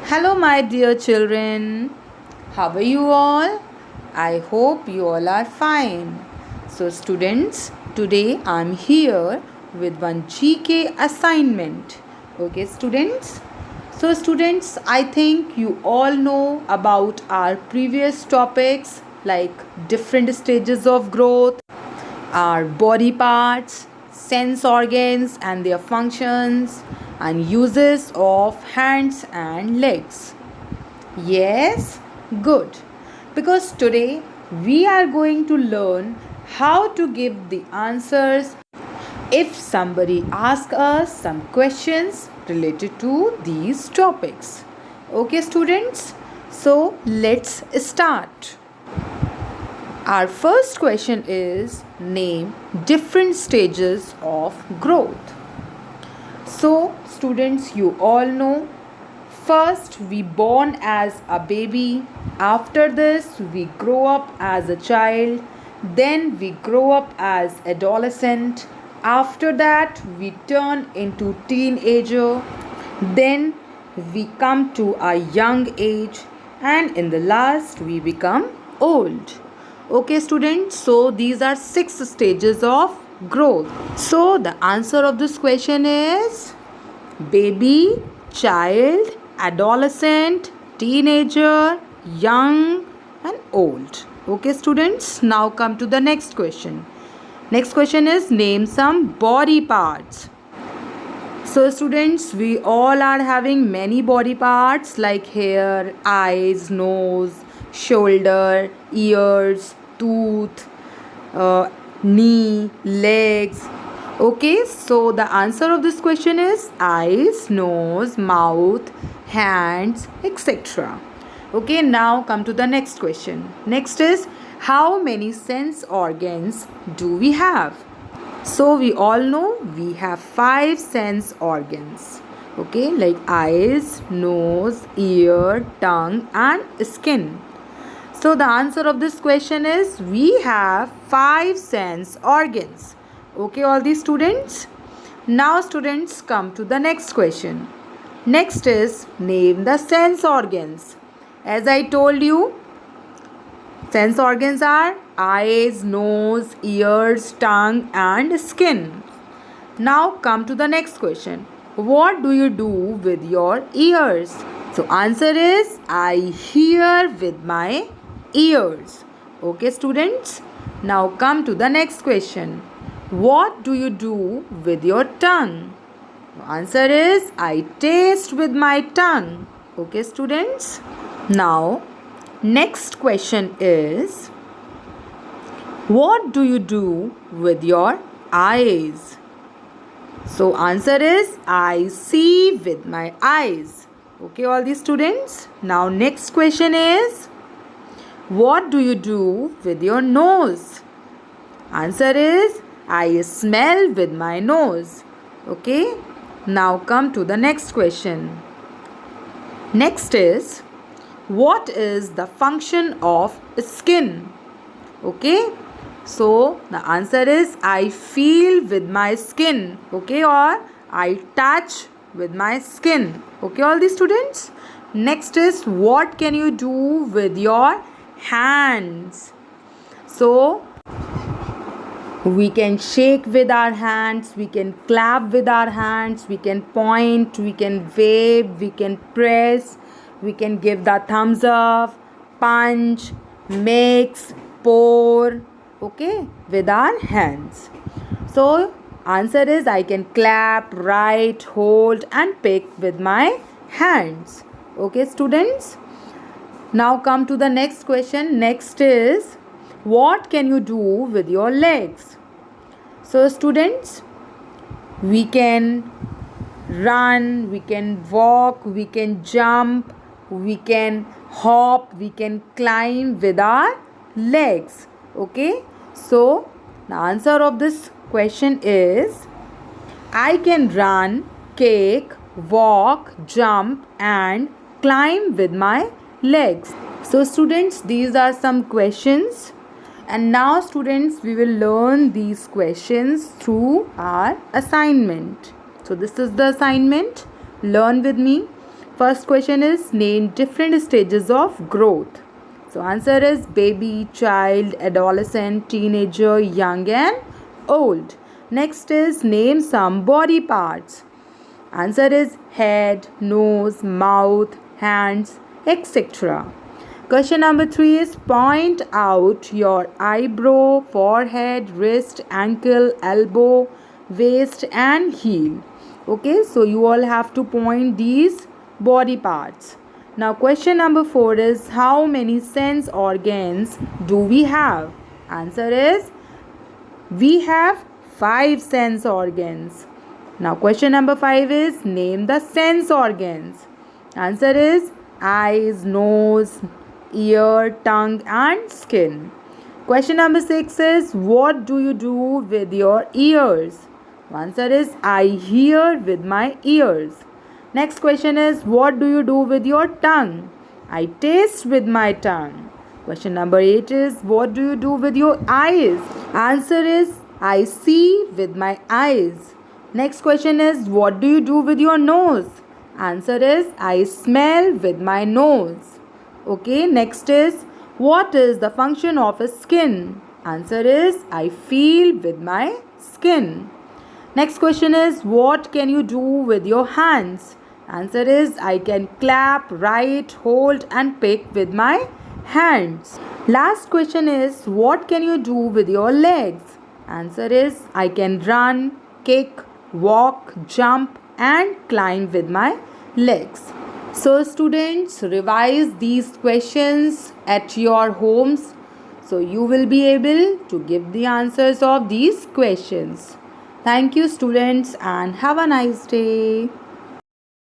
Hello, my dear children. How are you all? I hope you all are fine. So, students, today I'm here with one GK assignment. Okay, students? So, students, I think you all know about our previous topics like different stages of growth, our body parts, sense organs and their functions, and uses of hands and legs. Yes, good. Because today we are going to learn how to give the answers if somebody asks us some questions related to these topics. Okay, students? So let's start. Our first question is name different stages of growth. So, students, you all know first we born as a baby, after this we grow up as a child, then we grow up as adolescent, after that we turn into teenager, then we come to a young age, and in the last we become old. Okay, students, so these are 6 stages of growth. So the answer of this question is baby, child, adolescent, teenager, young, and old. Okay, students, now come to the next question. Next question is name some body parts. So, students, we all are having many body parts like hair, eyes, nose, shoulder, ears, tooth, knee, legs. Okay, so the answer of this question is eyes, nose, mouth, hands, etc. Okay, now come to the next question. Next is how many sense organs do we have? So we all know we have 5 sense organs. Okay, like eyes, nose, ear, tongue, and skin. So the answer of this question is we have 5 sense organs. Okay, all these students? Now students, come to the next question. Next is name the sense organs. As I told you, sense organs are eyes, nose, ears, tongue, and skin. Now come to the next question. What do you do with your ears? So answer is I hear with my ears. Okay, students? Now come to the next question. What do you do with your tongue? Answer is I taste with my tongue. Okay, students? Now, next question is what do you do with your eyes? So answer is I see with my eyes. Okay, all these students? Now next question is what do you do with your nose? Answer is I smell with my nose. Okay, now come to the next question. Next is what is the function of skin? Okay, so the answer is I feel with my skin. Okay, or I touch with my skin. Okay, all these students? Next is what can you do with your hands? So we can shake with our hands, we can clap with our hands, we can point, we can wave, we can press, we can give the thumbs up, punch, mix, pour, okay, with our hands. So answer is I can clap, write, hold, and pick with my hands. Okay, students? Now come to the next question. Next is what can you do with your legs? So students, we can run, we can walk, we can jump, we can hop, we can climb with our legs. Okay, so the answer of this question is I can run, kick, walk, jump, and climb with my legs. So students, these are some questions, and now students, we will learn these questions through our assignment. So this is the assignment. Learn with me. First question is name different stages of growth. So answer is baby, child, adolescent, teenager, young and old. Next is name some body parts. Answer is head, nose, mouth, hands, etc. Question number 3 is point out your eyebrow, forehead, wrist, ankle, elbow, waist and heel. Okay, so you all have to point these body parts. Now question number 4 is how many sense organs do we have? Answer is we have 5 sense organs. Now question number 5 is name the sense organs. Answer is eyes, nose, ear, tongue and skin. Question number 6 is what do you do with your ears? Answer is I hear with my ears. Next question is what do you do with your tongue? I taste with my tongue. Question number 8 is what do you do with your eyes? Answer is I see with my eyes. Next question is what do you do with your nose? Answer is I smell with my nose. Okay, next is what is the function of a skin? Answer is I feel with my skin. Next question is what can you do with your hands? Answer is I can clap, write, hold and pick with my hands. Last question is what can you do with your legs? Answer is I can run, kick, walk, jump and climb with my legs. So students, revise these questions at your homes so you will be able to give the answers of these questions. Thank you students and have a nice day.